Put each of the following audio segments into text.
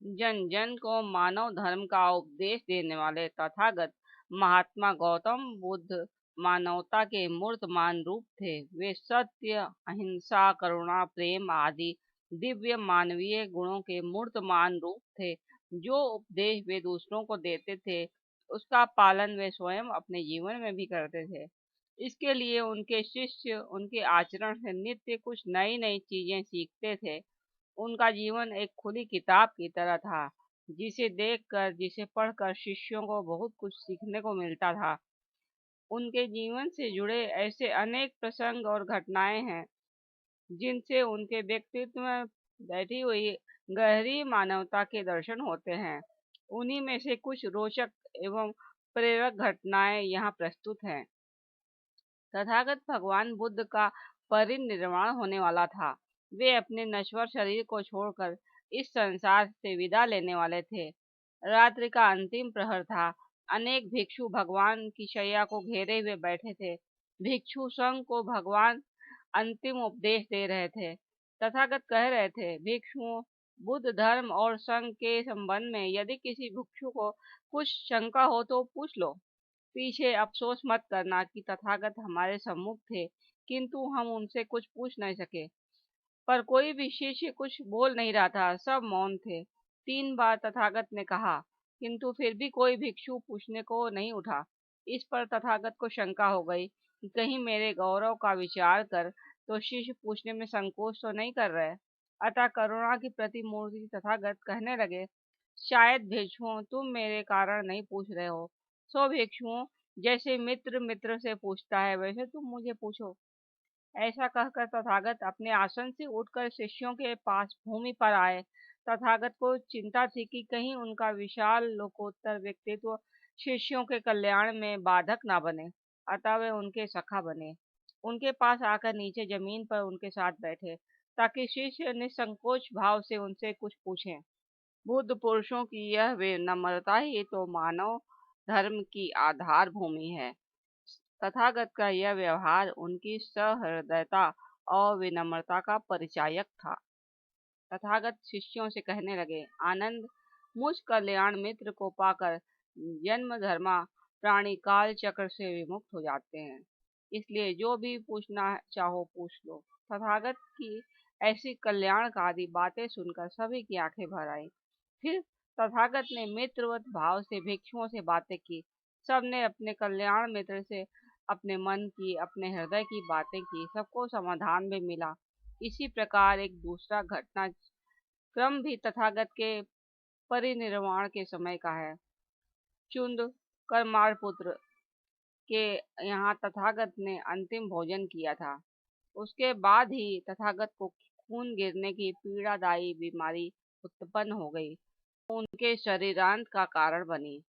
जन जन को मानव धर्म का उपदेश देने वाले तथागत महात्मा गौतम बुद्ध मानवता के मूर्तमान रूप थे। वे सत्य, अहिंसा, करुणा, प्रेम आदि दिव्य मानवीय गुणों के मूर्तमान रूप थे। जो उपदेश वे दूसरों को देते थे, उसका पालन वे स्वयं अपने जीवन में भी करते थे। इसके लिए उनके शिष्य उनके आचरण से नित्य कुछ नई नई चीजें सीखते थे। उनका जीवन एक खुली किताब की तरह था, जिसे देखकर, जिसे पढ़कर शिष्यों को बहुत कुछ सीखने को मिलता था। उनके जीवन से जुड़े ऐसे अनेक प्रसंग और घटनाएं हैं, जिनसे उनके व्यक्तित्व में बैठी हुई गहरी मानवता के दर्शन होते हैं। उन्हीं में से कुछ रोचक एवं प्रेरक घटनाएं यहाँ प्रस्तुत हैं। तथागत भगवान बुद्ध का परिनिर्वाण होने वाला था। वे अपने नश्वर शरीर को छोड़कर इस संसार से विदा लेने वाले थे। रात्रि का अंतिम प्रहर था। अनेक भिक्षु भगवान की शैया को घेरे हुए बैठे थे। भिक्षु संघ को भगवान अंतिम उपदेश दे रहे थे। तथागत कह रहे थे, भिक्षुओं, बुद्ध धर्म और संघ के संबंध में यदि किसी भिक्षु को कुछ शंका हो तो पूछ लो। पीछे अफसोस मत करना कि तथागत हमारे सम्मुख थे, किंतु हम उनसे कुछ पूछ नहीं सके। पर कोई भी शिष्य कुछ बोल नहीं रहा था, सब मौन थे। 3 बार तथागत ने कहा, किंतु फिर भी कोई भिक्षु पूछने को नहीं उठा। इस पर तथागत को शंका हो गई कि कहीं मेरे गौरव का विचार कर तो शिष्य पूछने में संकोच तो नहीं कर रहे। अतः करुणा की प्रतिमूर्ति तथागत कहने लगे, शायद भिक्षुओं तुम मेरे कारण नहीं पूछ रहे हो। सो भिक्षुओं, जैसे मित्र मित्र से पूछता है, वैसे तुम मुझे पूछो। ऐसा कहकर तथागत अपने आसन से उठकर शिष्यों के पास भूमि पर आए। तथागत को चिंता थी कि कहीं उनका विशाल लोकोत्तर व्यक्तित्व शिष्यों के कल्याण में बाधक ना बने। अतः वे उनके सखा बने। उनके पास आकर नीचे जमीन पर उनके साथ बैठे, ताकि शिष्य निसंकोच भाव से उनसे कुछ पूछें। बुद्ध पुरुषों की यह विनम्रता ही तो मानव धर्म की आधार भूमि है। तथागत का यह व्यवहार उनकी सहृदयता और विनम्रता का परिचायक था। तथागत शिष्यों से कहने लगे, आनंद, मुझ कल्याण मित्र को पाकर जन्म धर्मा प्राणी काल चक्र से विमुक्त हो जाते हैं। इसलिए जो भी पूछना चाहो पूछ लो। तथागत की ऐसी कल्याणकारी बातें सुनकर सभी की आंखें भर आई। फिर तथागत ने मित्रवत भाव से भिक्षुओं से बातें की। सबने अपने कल्याण मित्र से अपने मन की, अपने हृदय की बातें की। सबको समाधान भी मिला। इसी प्रकार एक दूसरा घटना क्रम भी तथागत के परिनिर्वाण के समय का है। चुंद करमार पुत्र के यहाँ तथागत ने अंतिम भोजन किया था। उसके बाद ही तथागत को खून गिरने की पीड़ादायी बीमारी उत्पन्न हो गई, उनके शरीरांत का कारण बनी।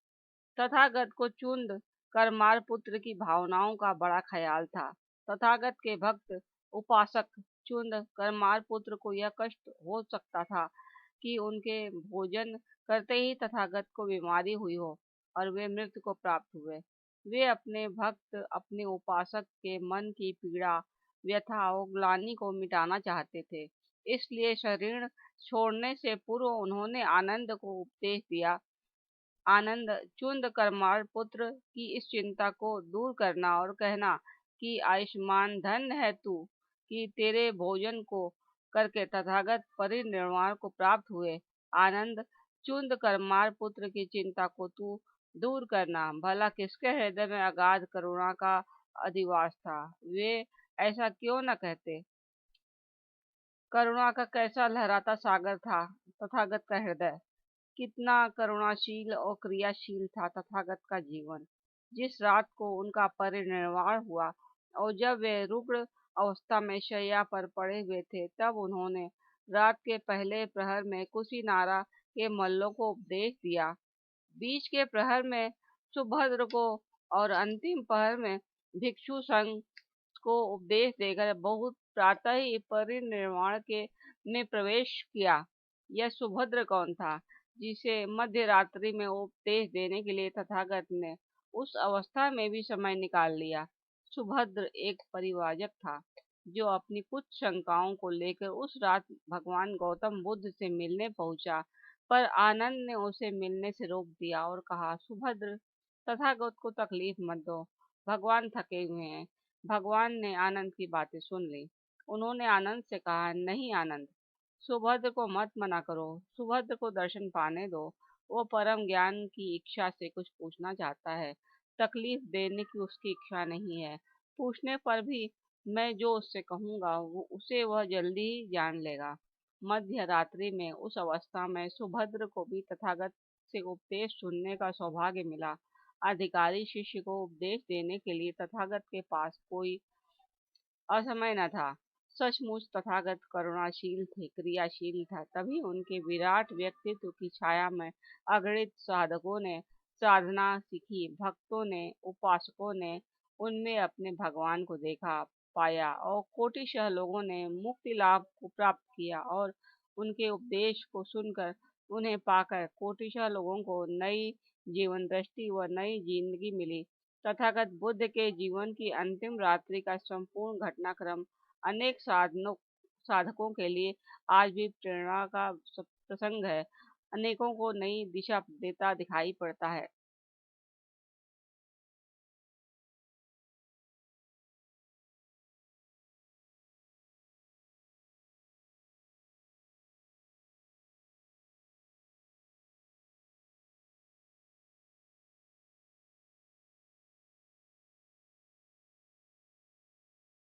तथागत को चुंद करमार पुत्र की भावनाओं का बड़ा ख्याल था। तथागत के भक्त उपासक चुंद करमार पुत्र को यह कष्ट हो सकता था कि उनके भोजन करते ही तथागत को बीमारी हुई हो और वे मृत्यु को प्राप्त हुए। वे अपने भक्त, अपने उपासक के मन की पीड़ा, व्यथा और ग्लानि को मिटाना चाहते थे। इसलिए शरीर छोड़ने से पूर्व उन्होंने आनंद को उपदेश दिया। आनंद, चुंद करमार पुत्र की इस चिंता को दूर करना और कहना कि आयुष्मान धन है तू कि तेरे भोजन को करके तथागत परिनिर्वाण को प्राप्त हुए। आनंद, चुंद करमार पुत्र की चिंता को तू दूर करना। भला किसके हृदय में अगाध करुणा का अधिवास था, वे ऐसा क्यों न कहते। करुणा का कैसा लहराता सागर था तथागत का हृदय। कितना करुणाशील और क्रियाशील था तथागत का जीवन। जिस रात को उनका परिनिर्वाण हुआ और जब वे रुग्ण अवस्था में शैया पर पड़े हुए थे, तब उन्होंने रात के पहले प्रहर में कुशीनारा के मल्लों को उपदेश दिया। बीच के प्रहर में सुभद्र को और अंतिम प्रहर में भिक्षु संघ को उपदेश देकर बहुत प्रातः ही परिनिर्वाण के में प्रवेश किया। यह सुभद्र कौन था, जिसे मध्य रात्रि में उपदेश देने के लिए तथागत ने उस अवस्था में भी समय निकाल लिया। सुभद्र एक परिव्राजक था, जो अपनी कुछ शंकाओं को लेकर उस रात भगवान गौतम बुद्ध से मिलने पहुंचा। पर आनंद ने उसे मिलने से रोक दिया और कहा, सुभद्र, तथागत को तकलीफ मत दो, भगवान थके हुए हैं। भगवान ने आनंद की बातें सुन ली। उन्होंने आनंद से कहा, नहीं आनंद, सुभद्र को मत मना करो, सुभद्र को दर्शन पाने दो। वो परम ज्ञान की इच्छा से कुछ पूछना चाहता है, तकलीफ देने की उसकी इच्छा नहीं है। पूछने पर भी मैं जो उससे कहूंगा वो उसे वह जल्दी ही जान लेगा। मध्य रात्रि में उस अवस्था में सुभद्र को भी तथागत से उपदेश सुनने का सौभाग्य मिला। अधिकारी शिष्य को उपदेश देने के लिए तथागत के पास कोई असमय न था। सचमुच तथागत करुणाशील थे, क्रियाशील था। तभी उनके विराट व्यक्तित्व की छाया में अगणित साधकों ने साधना सीखी, भक्तों ने, उपासकों ने उनमें अपने भगवान को देखा, पाया और कोटिशः लोगों ने मुक्ति लाभ को प्राप्त किया और उनके उपदेश को सुनकर, उन्हें पाकर कोटिशः लोगों को नई जीवन दृष्टि व नई जिंदगी मिली। तथागत बुद्ध के जीवन की अंतिम रात्रि का संपूर्ण घटनाक्रम अनेक साधकों के लिए आज भी प्रेरणा का प्रसंग है। अनेकों को नई दिशा देता दिखाई पड़ता है।